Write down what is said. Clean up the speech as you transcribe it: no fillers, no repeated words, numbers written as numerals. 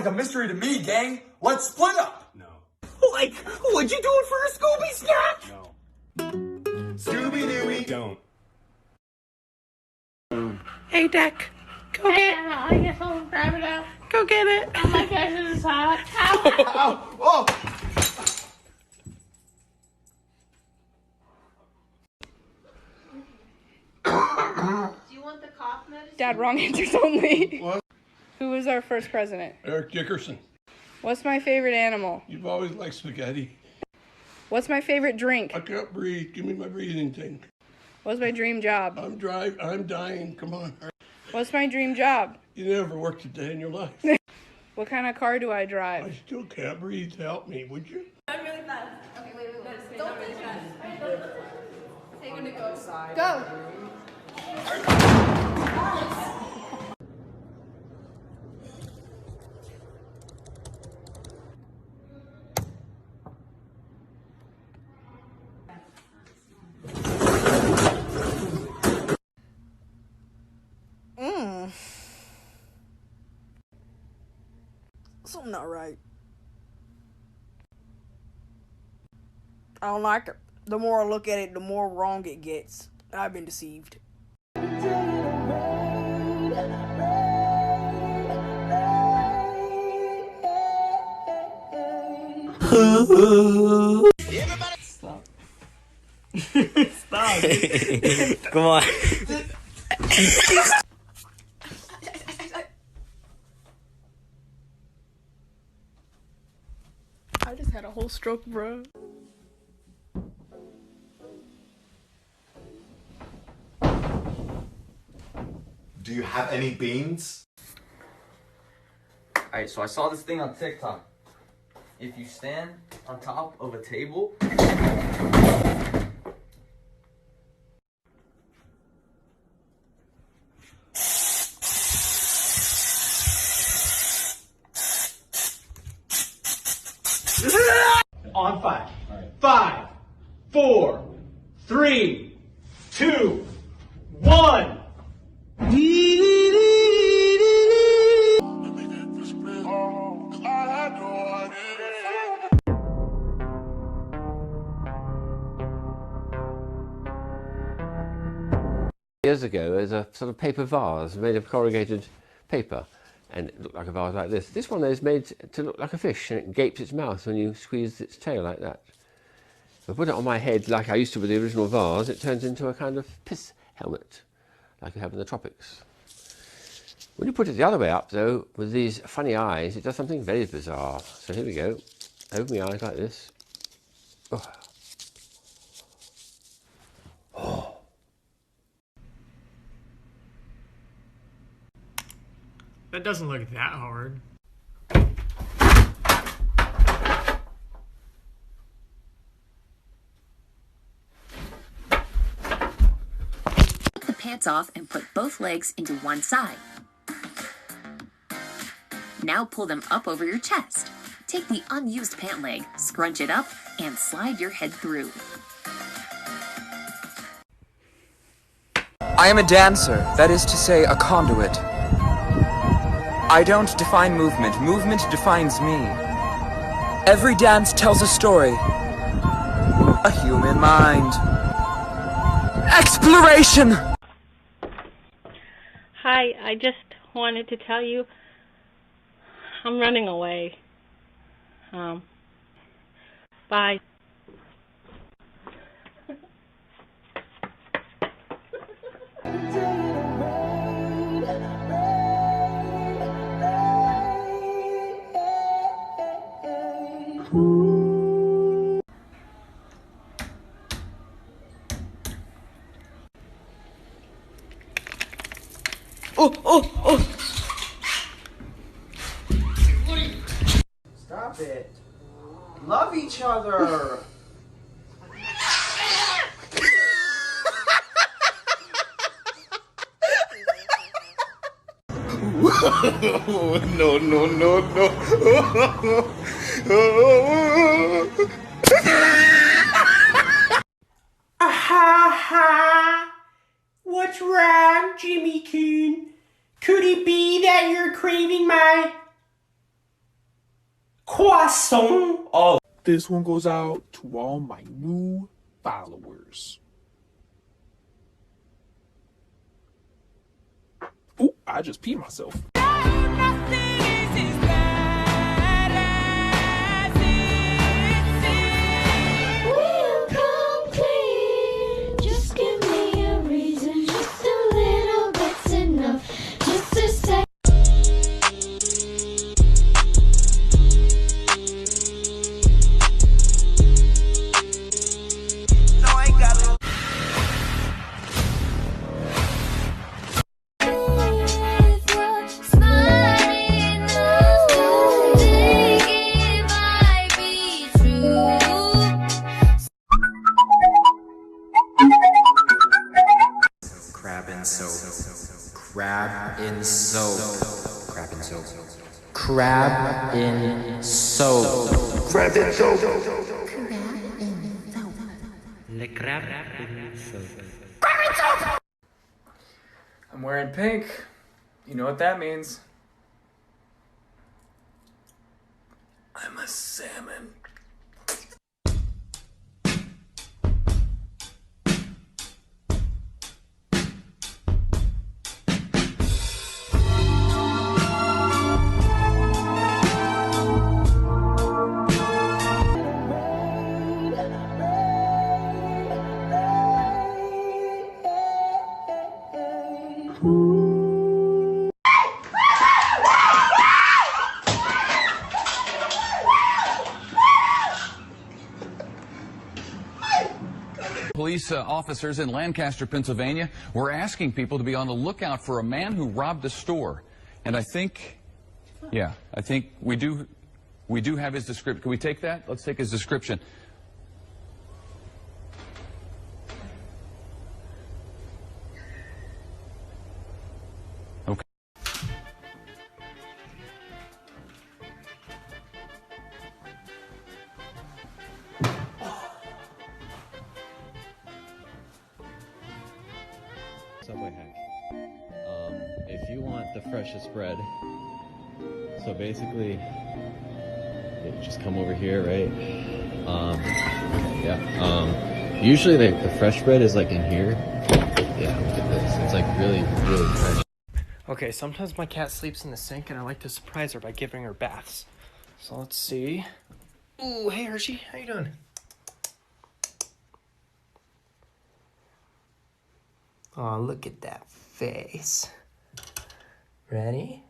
like a mystery to me, gang. Let's split up. No. Like, would you do it for a Scooby snack? No. Scooby-Dooby. Don't. Hey, Deck. Go get it. I guess I'll grab it out. Go get it. Oh my gosh, this is hot. Ow. Oh. Do you want the cough medicine? Dad, wrong answers only. What? Who was our first president? Eric Dickerson. What's my favorite animal? You've always liked spaghetti. What's my favorite drink? I can't breathe. Give me my breathing thing. What's my dream job? I'm dying. Come on. What's my dream job? You never worked a day in your life. What kind of car do I I drive? still can't breathe. Help me, would you? I'm really fast. Okay, wait. Don't be fast. Take him to go outside. Go. Something not right. I don't like it. The more I look at it, the more wrong it gets. I've been deceived. Stop. Stop. Come on. I just had a whole stroke, bro. Do you have any beans? Alright, so I saw this thing on TikTok. If you stand on top of a table, On 5. 5, 4, 3, 2, 1. Years ago, there's a sort of paper vase made of corrugated paper, and it looked like a vase like this. This one is made to look like a fish, and it gapes its mouth when you squeeze its tail like that. If I put it on my head like I used to with the original vase, it turns into a kind of piss helmet, like we have in the tropics. When you put it the other way up, though, with these funny eyes, it does something very bizarre. So here we go. Open my eyes like this. Oh. Oh. That doesn't look that hard. Take the pants off and put both legs into one side. Now pull them up over your chest. Take the unused pant leg, scrunch it up, and slide your head through. I am a dancer, that is to say, a conduit. I don't define movement, movement defines me. Every dance tells a story. A human mind. Exploration! Hi, I just wanted to tell you I'm running away. Bye. Oh! stop it. Love each other. No, no, no, no. Ha! What's wrong, Jimmy Coon? Could it be that you're craving my awesome. Oh. This one goes out to all my new followers. Ooh, I just peed myself. Crab in soap. Crab in soap. Crab in soap. Crab in soap. Crab in soap. Le crab in soap. Crab in soap. I'm wearing pink. You know what that means. I'm a salmon. Police officers in Lancaster, Pennsylvania, were asking people to be on the lookout for a man who robbed a store. And I think we do have his description. Can we take that? Let's take his description. Okay. Subway hack. If you want the freshest bread, so basically, you just come over here, right? Usually the fresh bread is like in here. Yeah, look at this. It's like really, really fresh. Okay, sometimes my cat sleeps in the sink and I like to surprise her by giving her baths. So let's see. Ooh, hey Hershey, how you doing? Oh, look at that face. Ready?